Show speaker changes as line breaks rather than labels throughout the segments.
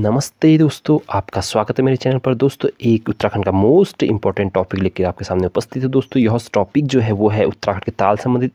नमस्ते दोस्तों, आपका स्वागत है मेरे चैनल पर। दोस्तों, एक उत्तराखंड का मोस्ट इंपॉर्टेंट टॉपिक लेकर आपके सामने उपस्थित है। दोस्तों, यह टॉपिक जो है वो है उत्तराखंड के ताल संबंधित।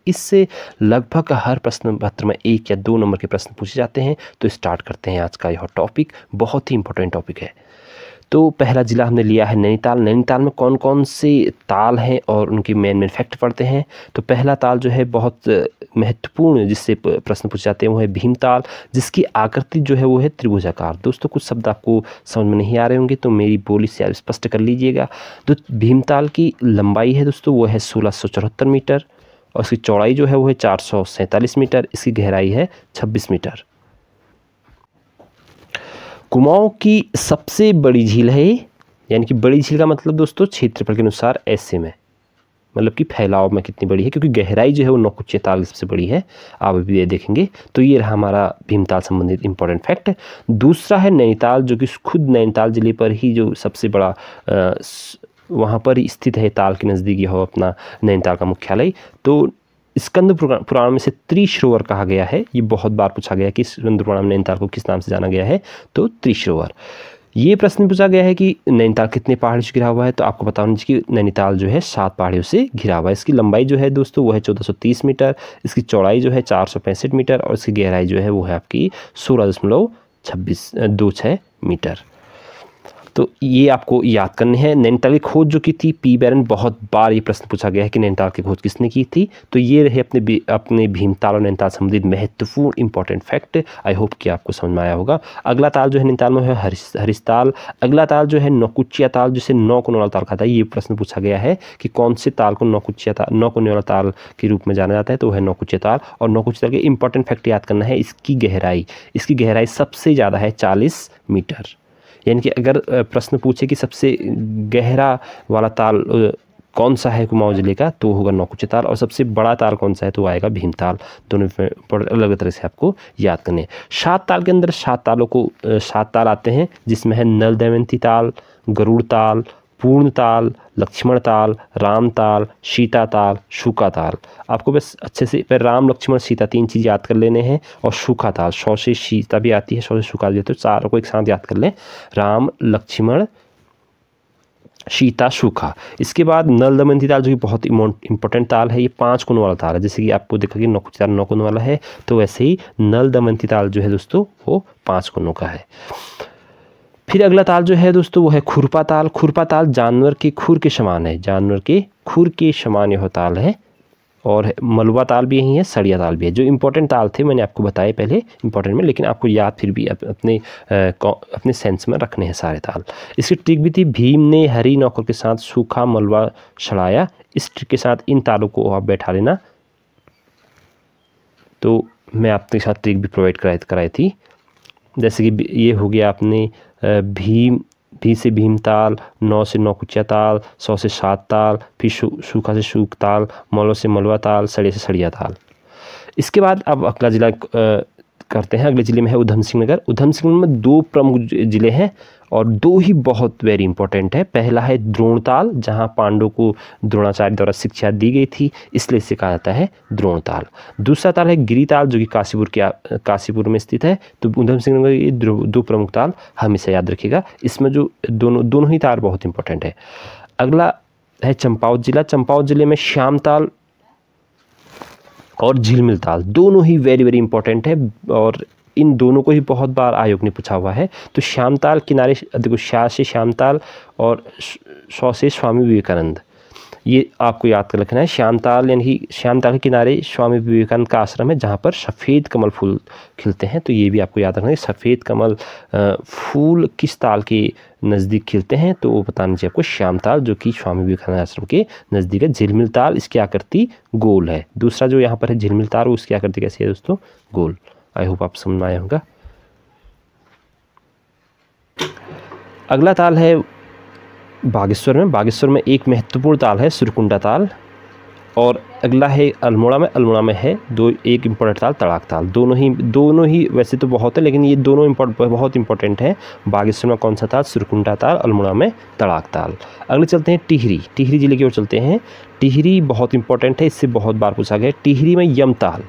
इससे लगभग हर प्रश्न पत्र में 1 या 2 नंबर के प्रश्न पूछे जाते हैं। तो स्टार्ट करते हैं आज का यह टॉपिक। बहुत ही इंपॉर्टेंट टॉपिक है। तो पहला ज़िला हमने लिया है नैनीताल। नैनीताल में कौन कौन से ताल हैं और उनकी मेन फैक्ट पढ़ते हैं। तो पहला ताल जो है बहुत महत्वपूर्ण जिससे प्रश्न पूछे जाते हैं वो है भीमताल, जिसकी आकृति जो है वो है त्रिभुजाकार। दोस्तों, कुछ शब्द आपको समझ में नहीं आ रहे होंगे तो मेरी बोली से आप स्पष्ट कर लीजिएगा। तो भीमताल की लंबाई है दोस्तों वो है 1674 मीटर और इसकी चौड़ाई जो है वो है 447 मीटर। इसकी गहराई है 26 मीटर। कुमाऊं की सबसे बड़ी झील है, यानी कि बड़ी झील का मतलब दोस्तों क्षेत्रफल के अनुसार ऐसे में, मतलब कि फैलाव में कितनी बड़ी है, क्योंकि गहराई जो है वो नौकुचिया ताल की सबसे बड़ी है। आप अभी ये देखेंगे। तो ये रहा हमारा भीमताल संबंधित इंपॉर्टेंट फैक्ट। दूसरा है नैनीताल, जो कि खुद नैनीताल जिले पर ही जो सबसे बड़ा वहाँ पर ही स्थित है। ताल के नज़दीक यह अपना नैनीताल का मुख्यालय। तो स्कंद पुराण में से त्रिश्रोवर कहा गया है। ये बहुत बार पूछा गया है कि स्कंद पुराण में नैनीताल को किस नाम से जाना गया है, तो त्रिश्रोवर। ये प्रश्न पूछा गया है कि नैनीताल कितने पहाड़ियों से घिरा हुआ है। तो आपको पता होना चाहिए कि नैनीताल जो है 7 पहाड़ियों से घिरा हुआ है। इसकी लंबाई जो है दोस्तों वो है 1430 मीटर। इसकी चौड़ाई जो है 465 मीटर और इसकी गहराई जो है वो है आपकी 16.26 मीटर। तो ये आपको याद करने हैं। नैनीताल की खोज जो की थी पी बैरन, बहुत बार ये प्रश्न पूछा गया है कि नैनीताल की खोज किसने की थी। तो ये रहे अपने भीमताल और नैनीताल संबंधित महत्वपूर्ण इंपॉर्टेंट फैक्ट। आई होप कि आपको समझ में आया होगा। अगला ताल जो है नैनीताल में है हरिशताल। अगला ताल जो है नौकुचिया ताल, जिसे 9 कोने वाला ताल कहता है। ये प्रश्न पूछा गया है कि कौन से ताल को 9 कोने वाला ताल के रूप में जाना जाता है। तो वह है नौकुचिया ताल। और नौकुचिया ताल के इंपॉर्टेंट फैक्ट याद करना है। इसकी गहराई सबसे ज़्यादा है 40 मीटर। यानी कि अगर प्रश्न पूछे कि सबसे गहरा वाला ताल कौन सा है कुमाऊं जिले का, तो होगा नौकुचिया ताल। और सबसे बड़ा ताल कौन सा है, तो आएगा भीमताल। दोनों अलग तरह से आपको याद करने। 7 ताल के अंदर 7 ताल आते हैं, जिसमें है नल दमयंती ताल, गरुड़ ताल, पूर्ण ताल, लक्ष्मण ताल, राम ताल, सीता ताल, सूखा ताल। आपको बस अच्छे से फिर राम, लक्ष्मण, सीता 3 चीज़ याद कर लेने हैं। और सूखा ताल, 100 से सीता भी आती है, 100 से सूखा भी आती है। तो चारों को एक साथ याद कर लें, राम, लक्ष्मण, सीता, सूखा। इसके बाद नल दमयंती ताल, जो कि बहुत इंपॉर्टेंट ताल है। ये 5 कोनों वाला ताल है। जैसे कि आपको देखा कि नौकुचिया ताल 9 कोनों वाला है, तो वैसे ही नल दमयंती ताल जो है दोस्तों वो 5 कोनों का है। फिर अगला ताल जो है दोस्तों वो है खुरपा ताल। खुरपा ताल जानवर के खुर के समान है, जानवर के खुर के समान यह ताल है। और मलबा ताल भी यही है, सड़िया ताल भी है। जो इंपॉर्टेंट ताल थे मैंने आपको बताए पहले इंपॉर्टेंट में, लेकिन आपको याद फिर भी अपने सेंस में रखने हैं सारे ताल। इसकी ट्रिक भी थी, भीम ने हरी नौकर के साथ सूखा मलबा सड़ाया। इस ट्रिक के साथ इन तालों को आप बैठा लेना। तो मैं आपके साथ ट्रिक भी प्रोवाइड कराई थी। जैसे कि ये हो गया आपने भी से भीमताल, 9 से नौकुचिया ताल, 100 से 7 ताल, फिर सूखा से सूख ताल, मलबा से मलबा ताल, सड़िया से सड़िया ताल। इसके बाद अब अगला जिला करते हैं। अगले ज़िले में है उधम सिंह नगर। उधम सिंह में 2 प्रमुख ज़िले हैं और 2 ही बहुत वेरी इंपॉर्टेंट है। पहला है द्रोणताल, जहां पांडवों को द्रोणाचार्य द्वारा शिक्षा दी गई थी, इसलिए इसे कहा जाता है द्रोणताल। दूसरा ताल है गिरिताल, जो कि काशीपुर में स्थित है। तो उधम सिंह नगर ये 2 प्रमुख ताल हमेशा याद रखिएगा। इसमें जो दोनों ही ताल बहुत इंपॉर्टेंट है। अगला है चंपावत जिला। चंपावत जिले में श्यामताल और झिलमिल ताल दोनों ही वेरी वेरी इंपॉर्टेंट है। और इन दोनों को ही बहुत बार आयोग ने पूछा हुआ है। तो श्यामताल किनारे देखो, शाह से श्यामताल और 100 से स्वामी विवेकानंद, ये आपको याद कर रखना है। श्यामताल यानी कि श्यामताल के किनारे स्वामी विवेकानंद का आश्रम है, जहाँ पर सफ़ेद कमल फूल खिलते हैं। तो ये भी आपको याद रखना है। सफ़ेद कमल फूल किस ताल के नज़दीक खिलते हैं, तो वो बताना चाहिए आपको। श्यामताल, जो कि स्वामी विवेकानंद आश्रम के नज़दीक है। झिलमिल ताल, इसकी आकृति गोल है। दूसरा जो यहाँ पर है झिलमिल ताल, उसकी आकृति कैसी है दोस्तों, गोल। आई होप आप समझ में आया होगा। अगला ताल है बागेश्वर में। बागेश्वर में एक महत्वपूर्ण ताल है सुरकुंडा ताल। और अगला है अल्मोड़ा में। अल्मोड़ा में है एक इम्पोर्टेंट ताल तड़ाक ताल। दोनों ही वैसे तो बहुत है, लेकिन ये दोनों बहुत इंपॉर्टेंट है। बागेश्वर में कौन सा ताल, सुरकुंडा ताल। अल्मोड़ा में तड़ाक ताल। अगले चलते हैं टिहरी। टिहरी जिले की ओर चलते हैं। टिहरी बहुत इंपॉर्टेंट है, इससे बहुत बार पूछा गया है। टिहरी में यम ताल,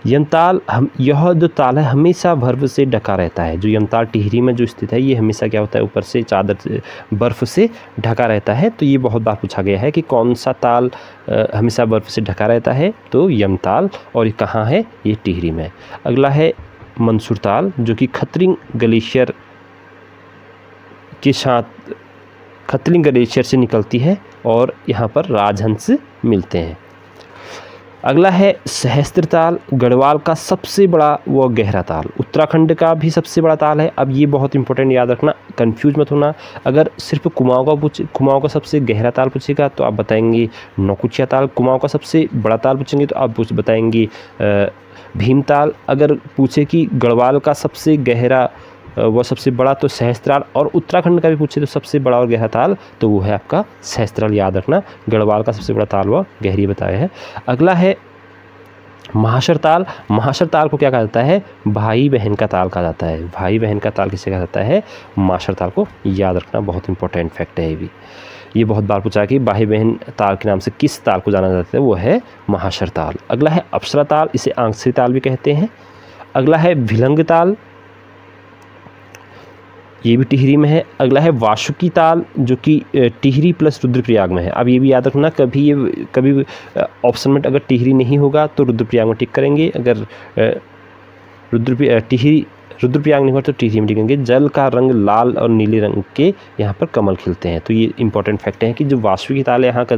यमताल यह जो ताल है हमेशा बर्फ़ से ढका रहता है। जो यमताल टिहरी में जो स्थित है ये हमेशा क्या होता है, ऊपर से चादर से बर्फ़ से ढका रहता है। तो ये बहुत बार पूछा गया है कि कौन सा ताल हमेशा बर्फ़ से ढका रहता है, तो यमताल। और ये कहाँ है, ये टिहरी में। अगला है मंसूर ताल, जो कि खतरिंग ग्लेशियर के साथ खतरिंग ग्लेशियर से निकलती है और यहाँ पर राजहंस मिलते हैं। अगला है सहस्त्र ताल, गढ़वाल का सबसे बड़ा व गहरा ताल, उत्तराखंड का भी सबसे बड़ा ताल है। अब ये बहुत इंपॉर्टेंट, याद रखना, कंफ्यूज मत होना। अगर सिर्फ कुमाऊं का सबसे गहरा ताल पूछेगा तो आप बताएंगे नौकुचिया ताल। कुमाऊं का सबसे बड़ा ताल पूछेंगे तो आप बताएंगे भीमताल। अगर पूछे कि गढ़वाल का सबसे गहरा वह सबसे बड़ा तो सहस्त्राल, और उत्तराखंड का भी पूछे तो सबसे बड़ा और गहरा ताल तो वो है आपका सहस्त्राल। याद रखना, गढ़वाल का सबसे बड़ा ताल व गहरी बताया है। अगला है महाशर ताल। महाशर ताल को क्या कहा जाता है, भाई बहन का ताल कहा जाता है। भाई बहन का ताल किसे कहा जाता है, महाशर ताल को। याद रखना, बहुत इंपॉर्टेंट फैक्ट है ये बहुत बार पूछा है कि भाई बहन ताल के नाम से किस ताल को जाना जाता है, वो है महाशर ताल। अगला है अप्सरा ताल, इसे आंसरी ताल भी कहते हैं। अगला है भिलंग ताल, ये भी टिहरी में है। अगला है वासुकी ताल, जो कि टिहरी प्लस रुद्रप्रयाग में है। अब ये भी याद रखना, कभी ऑप्शन में अगर टिहरी नहीं होगा तो रुद्रप्रयाग में टिक करेंगे, अगर रुद्रप्रयाग नहीं होगा तो टिहरी में टिकेंगे। जल का रंग लाल और नीले रंग के यहाँ पर कमल खिलते हैं। तो ये इंपॉर्टेंट फैक्ट है कि जो वासुकी ताल है यहाँ का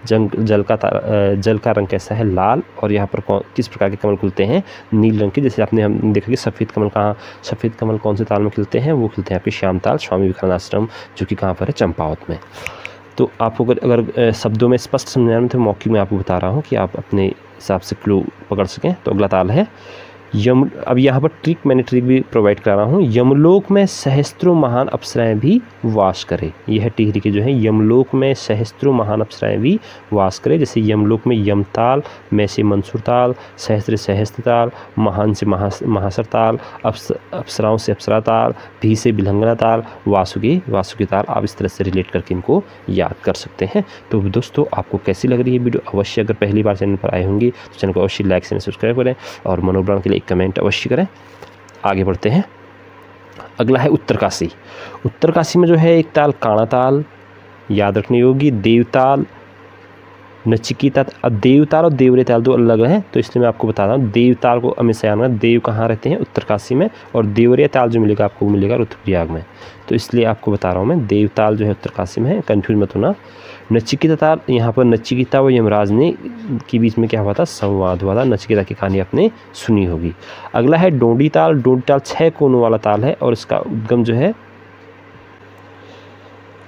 जल का रंग कैसा है, लाल, और यहाँ पर किस प्रकार के कमल खिलते हैं, नील रंग के। जैसे हम देखा कि सफ़ेद कमल कौन से ताल में खिलते हैं, वो खिलते हैं आपके श्याम ताल, स्वामी विवेकानंद आश्रम, जो कि कहाँ पर है, चंपावत में। तो आपको अगर शब्दों में स्पष्ट समझाने में तो मौके में आपको बता रहा हूँ कि आप अपने हिसाब से क्लू पकड़ सकें। तो अगला ताल है अब यहाँ पर मैंने ट्रिक भी प्रोवाइड करा रहा हूँ। यमलोक में सहस्त्रों महान अप्सराएं भी वास करे। यह टिहरी के जो है, यमलोक में सहस्त्रों महान अप्सराएं भी वास करे। जैसे यमलोक में यमताल, में से मंसूर ताल, सहस्त्र ताल, महान से महासर ताल, अप्सराओं से अप्सरा ताल, भी से बिलंगना ताल, वासुकी ताल। आप इस तरह से रिलेट करके इनको याद कर सकते हैं। तो दोस्तों, आपको कैसी लग रही है वीडियो, अवश्य अगर पहली बार चैनल पर आए होंगे तो चैनल को अवश्य लाइक से सब्सक्राइब करें और मनोबल के लिए कमेंट अवश्य करें। आगे बढ़ते हैं। अगला है उत्तरकाशी। उत्तरकाशी में जो है एक ताल काणा ताल, याद रखनी होगी, देवताल, नचिकेता। अब देवताल और देवरे ताल दो अलग हैं, तो इसलिए मैं आपको बता रहा हूँ। देवताल को हमेशा याद रखना, देव कहाँ रहते हैं, उत्तरकाशी में, और देवरे ताल जो मिलेगा आपको मिलेगा रुद्रप्रयाग में। तो इसलिए आपको बता रहा हूँ मैं, देवताल जो है उत्तरकाशी में है, कन्फ्यूज मत होना। नचिकेता ताल, यहाँ पर नचिकेता व यमराज ने के बीच में क्या हुआ था, संवाद हुआ था। नचिकेता की कहानी आपने सुनी होगी। अगला है डोंडी ताल। डोंडी ताल 6 कोनों वाला ताल है और इसका उद्गम जो है,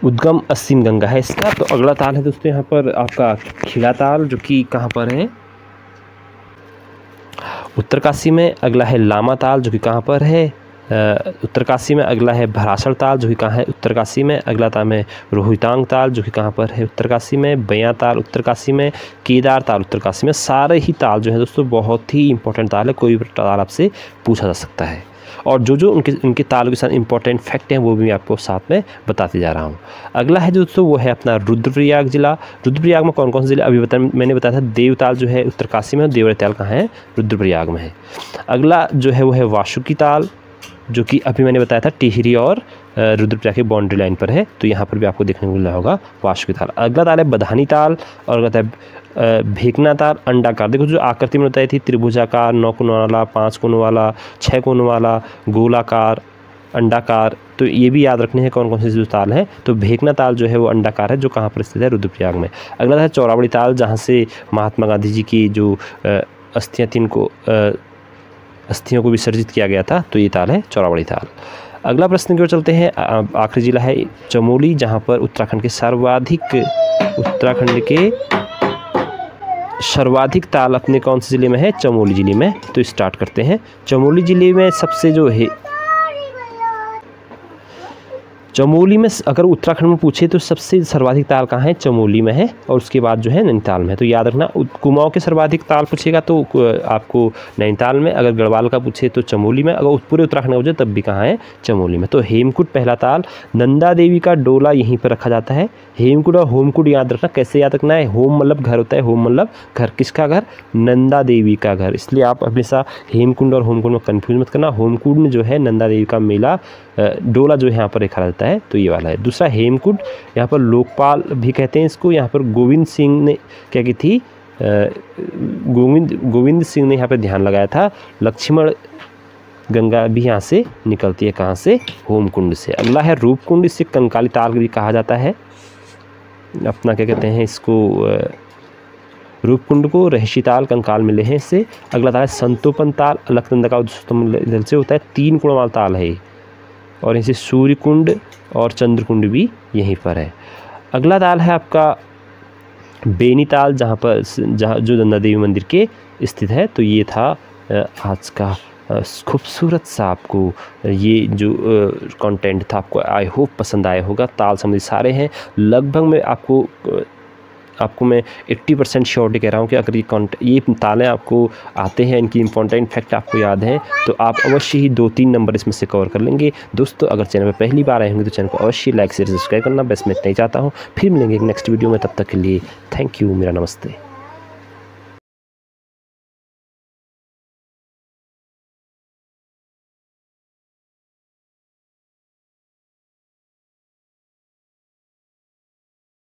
उद्गम असीम गंगा है इसका। तो अगला ताल है दोस्तों यहाँ पर आपका खिला ताल, जो कि कहाँ पर है, उत्तरकाशी में। अगला है लामा ताल, जो कि कहाँ पर है, उत्तरकाशी में। अगला है भरासर ताल, जो कि कहाँ है, उत्तरकाशी में। अगला ताल है रोहितांग ताल, जो कि कहाँ पर है, उत्तरकाशी में। बयां ताल उत्तरकाशी में। केदार ताल उत्तरकाशी में। सारे ही ताल जो है दोस्तों बहुत ही इंपॉर्टेंट ताल है, कोई भी ताल आपसे पूछा जा सकता है। और जो उनके तालों के साथ इंपॉर्टेंट फैक्ट हैं वो भी मैं आपको साथ में बताते जा रहा हूँ। अगला है दोस्तों वो है अपना रुद्रप्रयाग जिला। रुद्रप्रयाग में कौन कौन से जिले अभी मैंने बताया था। देवताल जो है उत्तरकाशी में, देवरे ताल कहाँ है, रुद्रप्रयाग में है। अगला जो है वो है वासुकी ताल, जो कि अभी मैंने बताया था टिहरी और रुद्रप्रयाग की बाउंड्री लाइन पर है। तो यहाँ पर भी आपको देखने को मिल रहा होगा वासुकी ताल। अगला ताल है बधानी ताल, और अगला ताल भेकना ताल अंडाकार। देखो जो आकृति में बताई थी, त्रिभुजाकार, 9 कोनों वाला, 5 कोनों वाला, 6 कोनों वाला, गोलाकार, अंडाकार। तो ये भी याद रखने हैं कौन कौन से जो ताल है। तो भेकना ताल जो है वो अंडाकार है, जो कहाँ पर स्थित है, रुद्रप्रयाग में। अगला है चौरावड़ी ताल, जहाँ से महात्मा गांधी जी की जो अस्थियों को विसर्जित किया गया था। तो ये ताल है चौरावड़ी ताल। अगला प्रश्न की ओर चलते हैं। आखिरी जिला है चमोली, जहाँ पर उत्तराखंड के सर्वाधिक ताल अपने कौन से ज़िले में है, चमोली ज़िले में। तो स्टार्ट करते हैं। चमोली ज़िले में सबसे जो है चमोली में अगर उत्तराखंड में पूछे तो सबसे सर्वाधिक ताल कहाँ है? चमोली में है, और उसके बाद जो है नैनीताल में है। तो याद रखना, कुमाऊं के सर्वाधिक ताल पूछेगा तो आपको नैनीताल में, अगर गढ़वाल का पूछे तो चमोली में, अगर पूरे उत्तराखंड में पूछे तब भी कहाँ है? चमोली में। तो हेमकूट पहला ताल। नंदा देवी का डोला यहीं पर रखा जाता है। हेमकूट और होमकूट याद रखना। कैसे याद रखना है? होम मतलब घर होता है, होम मतलब घर। किसका घर? नंदा देवी का घर। इसलिए आप हमेशा हेमकुंड और होमकुंड में कन्फ्यूज मत करना। होमकुंड में जो है नंदा देवी का मेला डोला जो है यहाँ पर रखा जाता है, तो ये वाला है। दूसरा हेमकुंड, यहाँ पर लोकपाल भी कहते हैं इसको। यहाँ पर गोविंद सिंह ने क्या की थी? गोविंद सिंह ने यहाँ पर ध्यान लगाया था। लक्ष्मण गंगा भी यहाँ से निकलती है, कहाँ से? होमकुंड से। अगला है रूपकुंड, इसे कंकाली ताल भी कहा जाता है। अपना क्या कहते हैं इसको? रूपकुंड को रहशी ताल, कंकाल मिले हैं इससे। अगला ताल है संतोपन ताल, अलकनंदा का उद्गम से होता है। 3 कुणमाल ताल है, और इसे सूर्यकुंड और चंद्रकुंड भी यहीं पर है। अगला ताल है आपका बेनीताल, जहाँ जो नंदा देवी मंदिर के स्थित है। तो ये था आज का खूबसूरत सा आपको ये जो कंटेंट था, आपको आई होप पसंद आया होगा। ताल संबंधी सारे हैं लगभग। मैं आपको मैं 80% श्योरिटी कह रहा हूँ कि अगर ये तालें आपको आते हैं, इनकी इंपॉर्टेंट फैक्ट आपको याद है, तो आप अवश्य ही 2-3 नंबर इसमें से कवर कर लेंगे। दोस्तों, अगर चैनल पर पहली बार आए होंगे तो चैनल को अवश्य लाइक शेयर सब्सक्राइब करना। बस मैं इतना ही चाहता हूँ। फिर मिलेंगे एक नेक्स्ट वीडियो में, तब तक के लिए थैंक यू। मेरा नमस्ते।